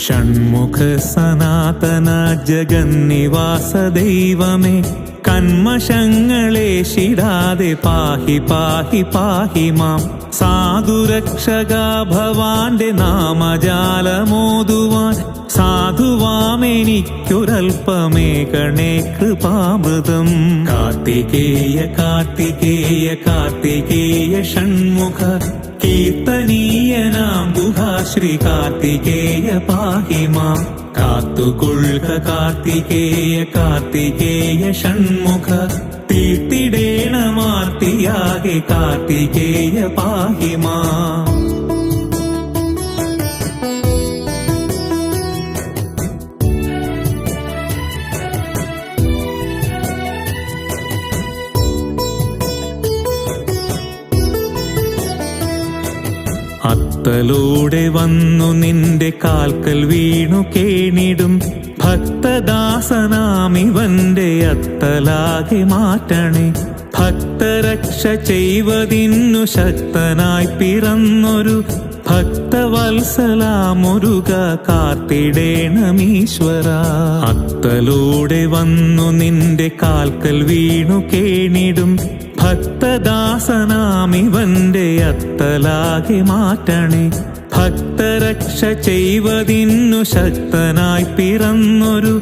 ഷൺമുഖ സനാതന ജഗന്നിവാസ ദൈവമേ, കന്മഷങ്ങളേശിടാതെ പാഹി പാഹി പാഹി മാം. സാധുരക്ഷകാ ഭവാന്റെ നാമജാലമോതുവാൻ സാധുവാമെനിക്കൊരൽപ്പമേകണേ കൃപാമൃതം. കാർത്തികേയ കാർത്തികേയ കാർത്തികേയ ഷൺമുഖ, കീർത്തനീയനാം ഗുഹാശ്രീ കാർത്തികേയ പാഹി മാം. കാത്തുകൊള്ളുക കാർത്തികേയ കാർത്തികേയ ഷൺമുഖ, തീർത്തിടേണമാർത്തിയാകെ കാർത്തികേയ പാഹി മാം. അത്തലോടെ വന്നു നിന്റെ കാൽക്കൽ വീണു കേണിടും ഭക്തദാസനാമിവന്റെ അത്തലാകെ മാറ്റണേ. ഭക്തരക്ഷ ചെയ്വതിന്നു ശക്തനായി പിറന്നൊരു ഭക്തവത്സലാമൊരുക കാത്തിടേണമീശ്വര. അത്തലോടെ വന്നു നിന്റെ കാൽക്കൽ വീണു കേണിടും ഭക്തദാസനാമിവന്റെ അത്തലാകെ മാറ്റണേ. ഭക്തരക്ഷ ചെയ്വതിന്നു ശക്തനായി പിറന്നൊരു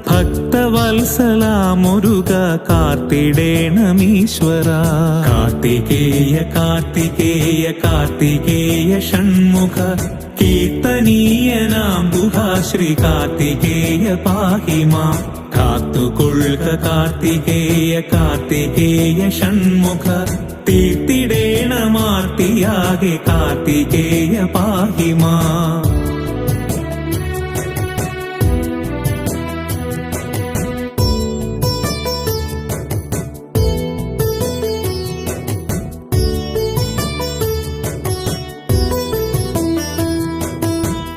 ഭക്തവത്സലാമൊരുക കാത്തിടേണമീശ്വര. കാർത്തികേയ കാർത്തികേയ കാർത്തികേയ ഷൺമുഖ, കീർത്തനീയനാം ഗുഹാശ്രീ കാർത്തികേയ പാഹി മാം. കാത്തുകൊള്ളുക കാർത്തികേയ കാർത്തികേയ ഷൺമുഖ, തീർത്തിടേണമാർത്തിയാകെ കാർത്തികേയ പാഹി മാം.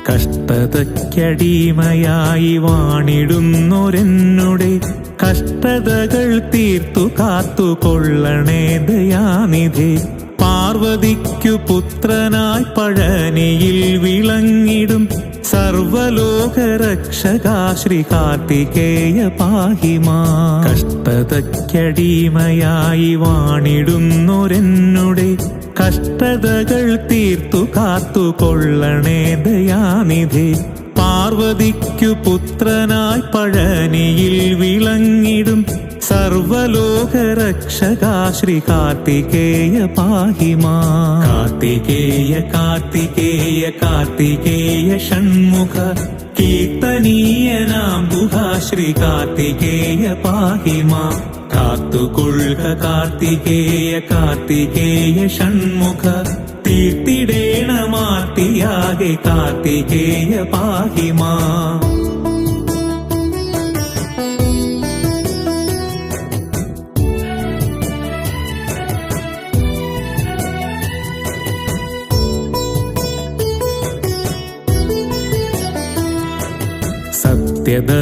കഷ്ടതയ്ക്കടിമയായി വാണിടുന്നൊരെന്നുടെ കഷ്ടതകൾ തീർത്തു കാത്തുകൊള്ളണേ ദയാനിധി. പാർവതിക്കു പുത്രനായി പഴനിയിൽ വിളങ്ങിടും സർവലോകരക്ഷകാ ശ്രീ കാർത്തികേയ പാഹി മാം. കഷ്ടതയ്ക്കടിമയായി വാണിടുന്നൊരെന്നുടെ കഷ്ടതകൾ തീർത്തു കാത്തുകൊള്ളണേ ദയാനിധി. പാർവതിക്കു പുത്രനായി പഴനിയിൽ വിളങ്ങിടും സർവലോകരക്ഷകാ ശ്രീ കാർത്തികേയ പാഹി മാം. കാർത്തികേയ കാർത്തികേയ കാർത്തികേയ ഷൺമുഖ, കീർത്തനീയനാം ഗുഹാശ്രീ കാർത്തികേയ പാഹി മാം. കാത്തുകൊള്ളുക കാർത്തികേയ കാർത്തികേയ ഷൺമുഖ, തീർത്തിടേണമാർത്തിയാകെ കാർത്തികേയ പാഹി മാം.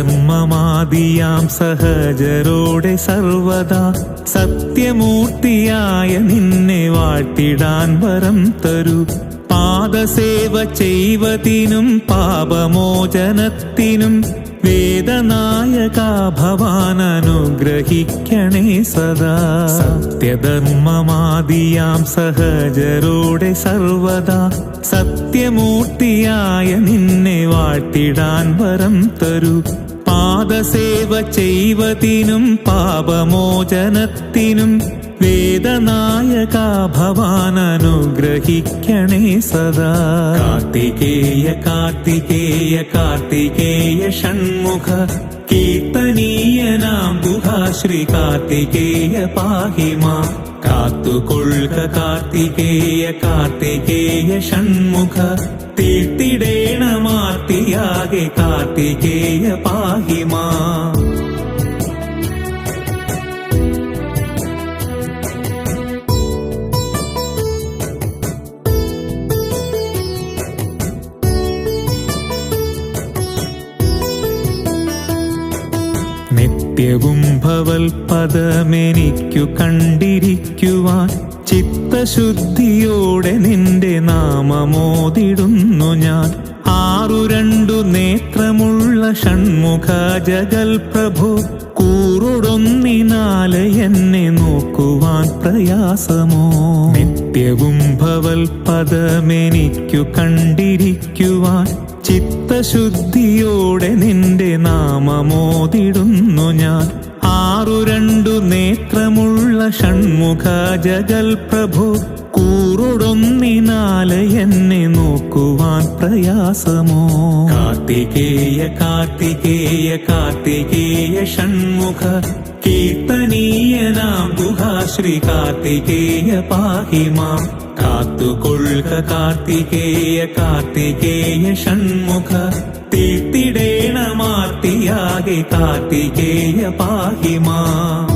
സത്യധർമ്മമാദിയാം സഹജരോടെ സർവദാ സത്യമൂർത്തിയായ നിന്നെ വാഴ്ത്തിടാൻ വരം തരൂ. പാദസേവ ചെയ്വതിനും പാപമോചനത്തിനും വേദനായക ഭവാൻ അനുഗ്രഹിക്കണേ സദാ. സത്യധർമ്മമാദിയാം സഹജരോടെ സർവദാ സത്യമൂർത്തിയായ നിന്നെ വാഴ്ത്തിടാൻ വരം തരൂ. പാദസേവ ചെയ്വതിനും പാപമോചനത്തിനും വേദനായക ഭവാൻ അനുഗ്രഹിക്കണേ സദാ. കാർത്തികേയ കാർത്തികേയ കാർത്തികേയ ഷൺമുഖ, കീർത്തനീയനാം ഗുഹാശ്രീ കാർത്തികേയ പാഹി മാം. കാത്തുകൊള്ളുക കാർത്തികേയ കാർത്തികേയ ഷൺമുഖ, തീർത്തിടേണമാർത്തിയാകെ കാർത്തികേയ പാഹി മാം. നിത്യവും ഭവൽ പദമെനിക്കു കണ്ടിരിക്കുവാൻ ചിത്തശുദ്ധിയോടെ നിന്റെ നാമമോദിടുന്നു ഞാൻ. ആറു നേത്രമുള്ള ഷൺമുഖ ജഗൽ പ്രഭു കൂറുടൊന്നിനാല് എന്നെ നോക്കുവാൻ പ്രയാസമോ? നിത്യവും ഭവൽ പദമെനിക്കു കണ്ടിരിക്കുവാൻ ചിത്തശുദ്ധിയോടെ നിന്റെ നാമമോതിടുന്നു ഞാൻ. ആറു നേത്രമുള്ള ഷൺമുഖ ജഗൽ പ്രഭു കൂറുടൊന്നിനാല് എന്നെ നോക്കുവാൻ പ്രയാസമോ? കാർത്തികേയ കാർത്തികേയ കാർത്തികേയ ഷൺമുഖ കീർത്തനീയനാം ഗുഹാശ്രീ കാർത്തികേയ പാഹി മാം. കാത്തുകൊള്ളുക കാർത്തികേയ കാർത്തികേയ ഷൺമുഖ തീർത്തിടേണമാർത്തിയാകെ കാർത്തികേയ പാഹി മാം.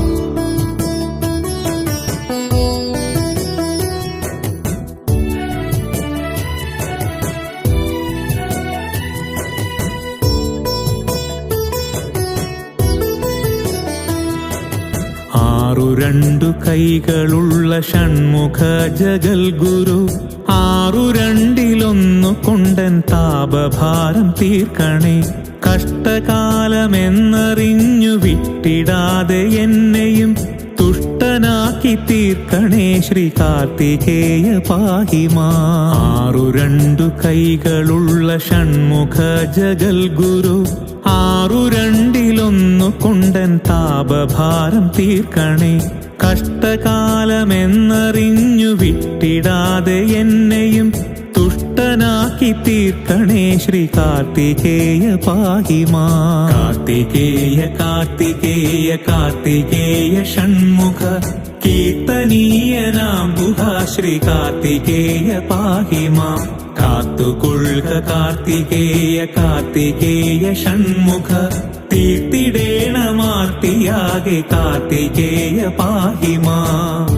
ആറു കൈകളുള്ള ഷൺമുഖ ജഗൽ ഗുരു ആറു കൊണ്ടൻ താപഭാരം തീർക്കണേ. കഷ്ടകാലമെന്നറിഞ്ഞു വിട്ടിടാതെ എന്നെയും തുഷ്ടനാക്കി തീർക്കണേ ശ്രീ കാർത്തികേയ പാഹി മാം. ആറു കൈകളുള്ള ഷൺമുഖ ജഗൽ ഗുരു ആറു കൊണ്ടൻ താപഭാരം തീർക്കണേ. കഷ്ടകാലമെന്നറിഞ്ഞു വിട്ടിടാതെ എന്നെയും തുഷ്ടനാക്കി തീർക്കണേ ശ്രീ കാർത്തികേയ പാഹി മാം. കാർത്തികേയ കാർത്തികേയ കാർത്തികേയ ഷൺമുഖ കീർത്തനീയനാം ഗുഹാശ്രീ കാർത്തികേയ പാഹി മാം. കാത്തുകൊള്ളുക കാർത്തികേയ കാർത്തികേയ ഷൺമുഖ തീർത്തിടേണമാർത്തിയാകെ കാർത്തികേയ പാഹി മാം.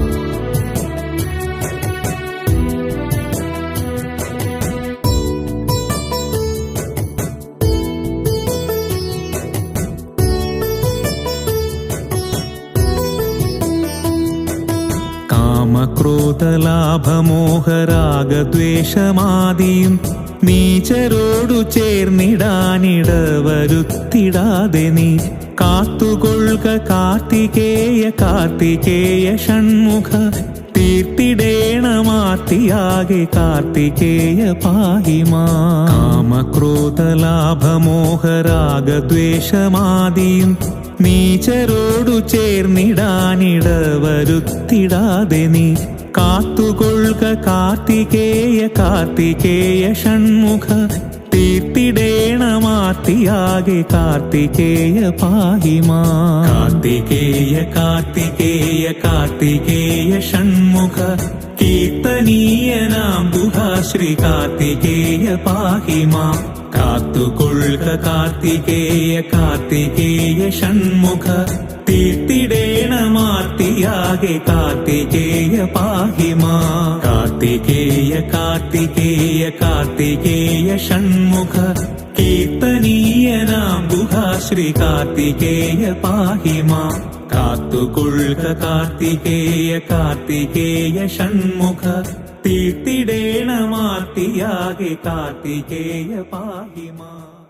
കാമക്രോധലാഭമോഹരാഗദ്വേഷമാദിയും നീചരോടു ചേർന്നിടാനിടവരുത്തിടാതെ നീ കാത്തുകൊള്ളുക കാർത്തികേയ കാർത്തികേയ ഷൺമുഖ തീർത്തിടേണമാർത്തിയാകെ കാർത്തികേയ പാഹി മാം. കാമക്രോധലാഭമോഹരാഗദ്വേഷമാദിയും നീചരോടു ചേർന്നിടാനിടവരുത്തിടാതെ നീ കാത്തുകൊള്ളുക കാർത്തികേയ കാർത്തികേയ ഷൺമുഖ തീർത്തിടേണമാർത്തിയാകെ കാർത്തികേയ പാഹി മാം. കാർത്തികേയ കാർത്തികേയ കാർത്തികേയ ഷൺമുഖ കീർത്തനീയനാം ഗുഹാശ്രീ കാർത്തികേയ പാഹി മാം. കാത്തുകൊള്ളുക കാർത്തികേയ കാർത്തികേയ ഷൺമുഖ തീർത്തിടേണമാർത്തിയാകെ കാർത്തികേയ പാഹി മാം. കാർത്തികേയ കാർത്തികേയ കാർത്തികേയ ഷൺമുഖ കീർത്തനീയനാം ഗുഹാശ്രീ കാർത്തികേയ പാഹി മാം. കാത്തുകൊള്ളുക കാർത്തികേയ കാർത്തികേയ ഷൺമുഖ തീർത്തിടേണമാർത്തിയാകെ കാർത്തികേയ പാഹി മാം.